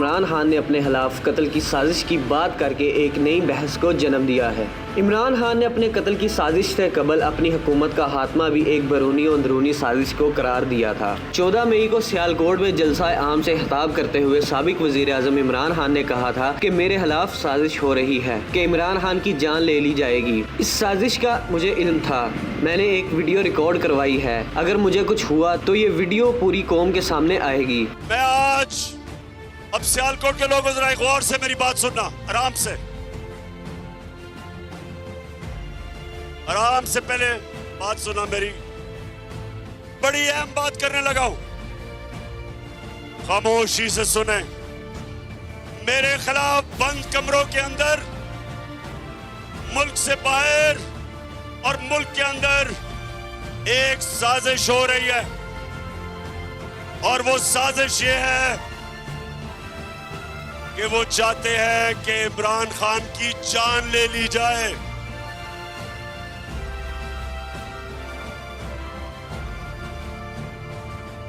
इमरान खान ने अपने खिलाफ कत्ल की साजिश की बात करके एक नई बहस को जन्म दिया है। इमरान खान ने अपने कत्ल की साजिश से कबल अपनी हुकूमत का खात्मा भी एक बैरूनी और अंदरूनी साजिश को करार दिया था। 14 मई को सियालकोट में जलसा आम से खिताब करते हुए साबिक वजीर आजम इमरान खान ने कहा था कि मेरे खिलाफ साजिश हो रही है कि इमरान खान की जान ले ली जाएगी। इस साजिश का मुझे इल्म था, मैंने एक वीडियो रिकॉर्ड करवाई है। अगर मुझे कुछ हुआ तो ये वीडियो पूरी कौम के सामने आएगी। मैं आज अब सियालकोट के लोगों जरा गौर से मेरी बात सुनना, आराम से पहले बात सुना मेरी। बड़ी अहम बात करने लगा हूं, खामोशी से सुने। मेरे खिलाफ बंद कमरों के अंदर, मुल्क से बाहर और मुल्क के अंदर एक साजिश हो रही है, और वो साजिश ये है कि वो चाहते हैं कि इमरान खान की जान ले ली जाए।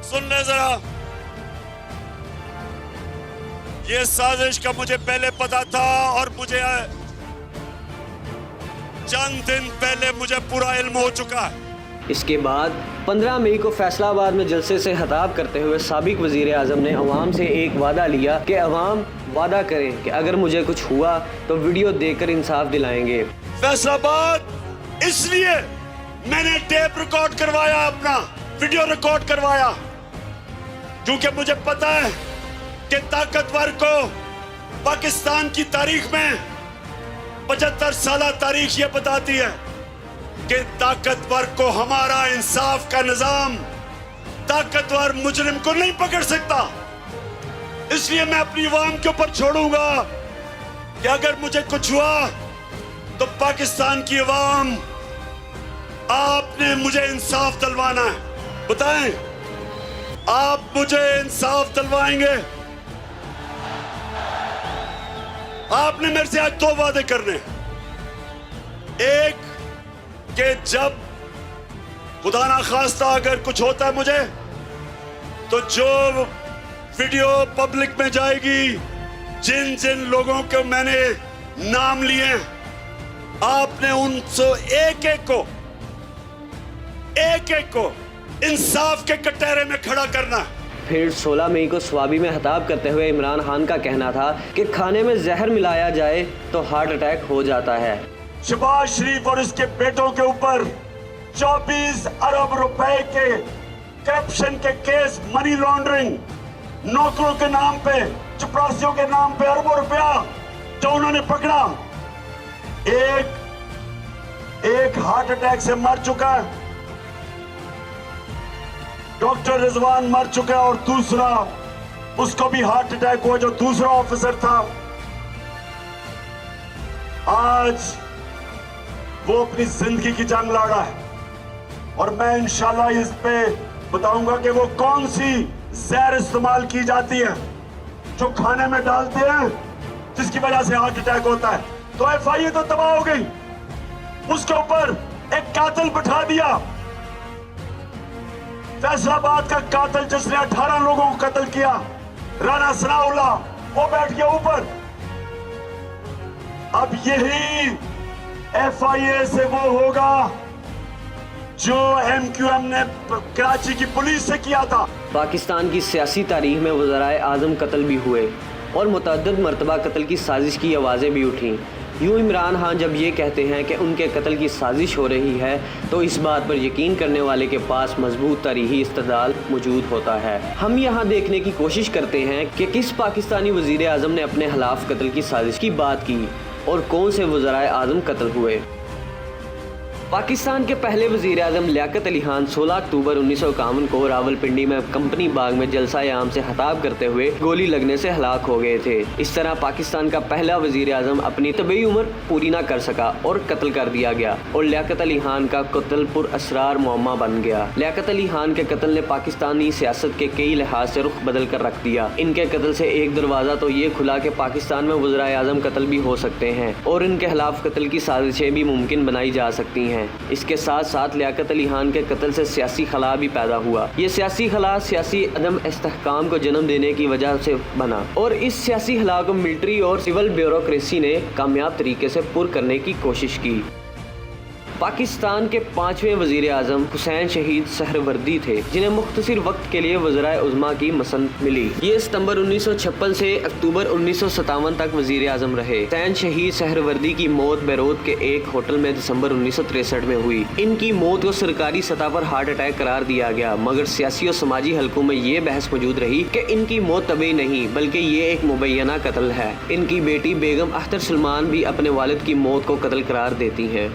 सुन ले जरा, ये साजिश का मुझे पहले पता था, और मुझे चंद दिन पहले मुझे पूरा इल्म हो चुका है। इसके बाद 15 मई को फैसलाबाद में जलसे से खिताब करते हुए साबिक वजीर आजम ने अवाम से एक वादा लिया कि अवाम वादा करें कि अगर मुझे कुछ हुआ तो वीडियो देकर इंसाफ दिलाएंगे। फैसलाबाद इसलिए मैंने टेप रिकॉर्ड करवाया, अपना वीडियो रिकॉर्ड करवाया, क्योंकि मुझे पता है कि ताकतवर को पाकिस्तान की तारीख में 75 साल तारीख ये बताती है कि ताकतवर को हमारा इंसाफ का निजाम, ताकतवर मुजरिम को नहीं पकड़ सकता। इसलिए मैं अपनी अवाम के ऊपर छोड़ूंगा कि अगर मुझे कुछ हुआ तो पाकिस्तान की अवाम, आपने मुझे इंसाफ दिलवाना है। बताएं, आप मुझे इंसाफ दिलवाएंगे? आपने मेरे से आज 2 वादे करने। एक कि जब खुदा ना खास्ता अगर कुछ होता है मुझे, तो जो वीडियो पब्लिक में जाएगी, जिन जिन लोगों के मैंने नाम लिए, आपने उनसे एक एक को इंसाफ के कटहरे में खड़ा करना। फिर 16 मई को स्वाबी में खिताब करते हुए इमरान खान का कहना था कि खाने में जहर मिलाया जाए तो हार्ट अटैक हो जाता है। शहबाज शरीफ और उसके बेटों के ऊपर 24 अरब रुपए के करप्शन के केस, मनी लॉन्ड्रिंग, नौकरों के नाम पे, चपरासियों के नाम पे अरबों रुपया जो उन्होंने पकड़ा। एक हार्ट अटैक से मर चुका है, डॉक्टर रिजवान मर चुका है, और दूसरा उसको भी हार्ट अटैक हुआ जो दूसरा ऑफिसर था। आज वो अपनी जिंदगी की जंग लड़ रहा है, और मैं इंशाल्लाह इस पे बताऊंगा कि वो कौन सी जहर इस्तेमाल की जाती है जो खाने में डालते हैं, जिसकी वजह से हार्ट अटैक होता है। तो एफआईए तो तबाह हो गई, उसके ऊपर एक कातिल बिठा दिया, फैसलाबाद का कातिल जिसने 18 लोगों को कत्ल किया, राना सनाउल्लाह, वो बैठ गया ऊपर। अब यही एफआईए से वो होगा जो एमक्यूएम ने कराची की पुलिस से किया था। पाकिस्तान की सियासी तारीख में वज़राए आज़म कत्ल भी हुए और मुतअद्दिद मरतबा कत्ल की साजिश की आवाज़ें भी उठीं। यूँ इमरान खान जब ये कहते हैं कि उनके कत्ल की साजिश हो रही है तो इस बात पर यकीन करने वाले के पास मजबूत तारीखी इस्तदलाल मौजूद होता है। हम यहाँ देखने की कोशिश करते हैं कि किस पाकिस्तानी वज़ीर आज़म ने अपने खिलाफ कत्ल की साजिश की बात की और कौन से वज़राए आज़म कत्ल हुए। पाकिस्तान के पहले वज़ीर आज़म लियाकत अली खान 16 अक्टूबर 1951 को रावलपिंडी में कंपनी बाग में जलसा आम से खिताब करते हुए गोली लगने से हलाक हो गए थे। इस तरह पाकिस्तान का पहला वज़ीर आज़म अपनी तबई उम्र पूरी न कर सका और कत्ल कर दिया गया, और लियाकत अली खान का कत्ल पुरअसरार मुअम्मा बन गया। लियाकत अली खान के कत्ल ने पाकिस्तानी सियासत के कई लिहाज से रुख बदल कर रख दिया। इनके कत्ल से एक दरवाज़ा तो ये खुला कि पाकिस्तान में वज़राए आज़म कत्ल भी हो सकते हैं और इनके खिलाफ कत्ल की साजिशें भी मुमकिन बनाई जा सकती हैं। हैं। इसके साथ साथ लियाकत अली खान के कत्ल से सियासी खला भी पैदा हुआ। ये सियासी खला सियासी अदम इस्तेहकाम को जन्म देने की वजह से बना और इस सियासी खला को मिलिट्री और सिविल ब्यूरोक्रेसी ने कामयाब तरीके से पुर करने की कोशिश की। पाकिस्तान के 5वें वजीर आजम हुसैन शहीद सहरवर्दी थे, जिन्हें मुख्तसर वक्त के लिए वज़राए उज़्मा की मसनत मिली। ये सितंबर 1956 से अक्टूबर 1957 तक वजीर आजम रहे। हुसैन शहीद सहरवर्दी की मौत बैरूत के एक होटल में दिसंबर 1963 में हुई। इनकी मौत को सरकारी सतह पर हार्ट अटैक करार दिया गया, मगर सियासी और समाजी हलकों में ये बहस मौजूद रही कि इनकी मौत तबी नहीं बल्कि ये एक मुबैना कत्ल है। इनकी बेटी बेगम अख्तर सलमान भी अपने वालिद की मौत को कत्ल करार देती हैं।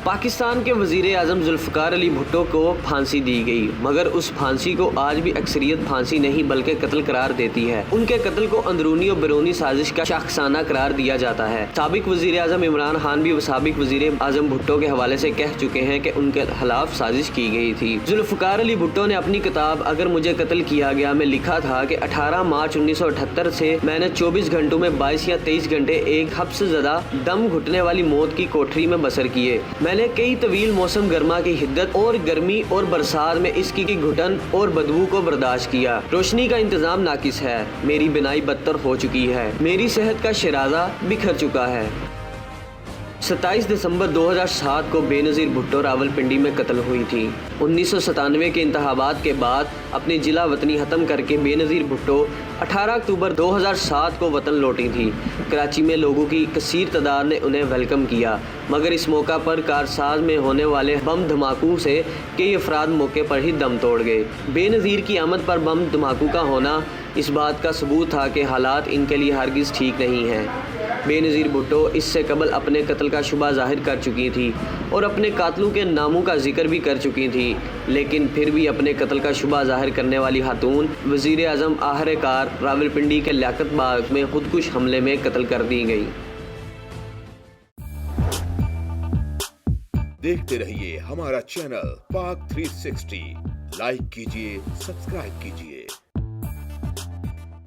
पाकिस्तान के वजीर आजम जुल्फ़िकार अली भुट्टो को फांसी दी गई, मगर उस फांसी को आज भी अक्सरियत फांसी नहीं बल्कि कत्ल करार देती है। उनके कत्ल को अंदरूनी और बैरूनी साजिश का शाखसाना करार दिया जाता है। साबिक वजीर आजम इमरान खान भी साबिक वजीर आजम भुट्टो के हवाले से कह चुके हैं कि उनके खिलाफ साजिश की गई थी। जुल्फ़िकार अली भुट्टो ने अपनी किताब अगर मुझे कत्ल किया गया में लिखा था कि 18 मार्च 1978 से मैंने 24 घंटों में 22 या 23 घंटे एक हद से ज्यादा दम घुटने वाली मौत की कोठरी में बसर किए। मैंने कई तवील मौसम गर्मा की हिद्दत और गर्मी और बरसात में इसकी घुटन और बदबू को बर्दाश्त किया। रोशनी का इंतजाम नाकिस है, मेरी बिनाई बदतर हो चुकी है, मेरी सेहत का शराजा बिखर चुका है। 27 दिसंबर 2007 को बेनज़ीर भुट्टो रावलपिंडी में कत्ल हुई थी। 1997 के इंतखाबात के बाद अपनी जिला वतनी ख़त्म करके बेनज़ीर भुट्टो 18 अक्टूबर 2007 को वतन लौटी थी। कराची में लोगों की कसीर तादाद ने उन्हें वेलकम किया, मगर इस मौका पर कारसाज में होने वाले बम धमाकों से कई अफराद मौके पर ही दम तोड़ गए। बेनज़ीर की आमद पर बम धमाकों का होना इस बात का सबूत था कि हालात इनके लिए हरगिज़ ठीक नहीं हैं। बेनज़ीर भुट्टो इससे कबल अपने कत्ल का शुबा जाहिर कर चुकी थी और अपने कातलों के नामों का जिक्र भी कर चुकी थी, लेकिन फिर भी अपने कत्ल का शुबा जाहिर करने वाली खातून वज़ीर आज़म आखिरकार रावलपिंडी के लियाकत बाग में खुदकुश हमले में कत्ल कर दी गई। देखते रहिए हमारा चैनल पाक 360, लाइक कीजिए, सब्सक्राइब कीजिए।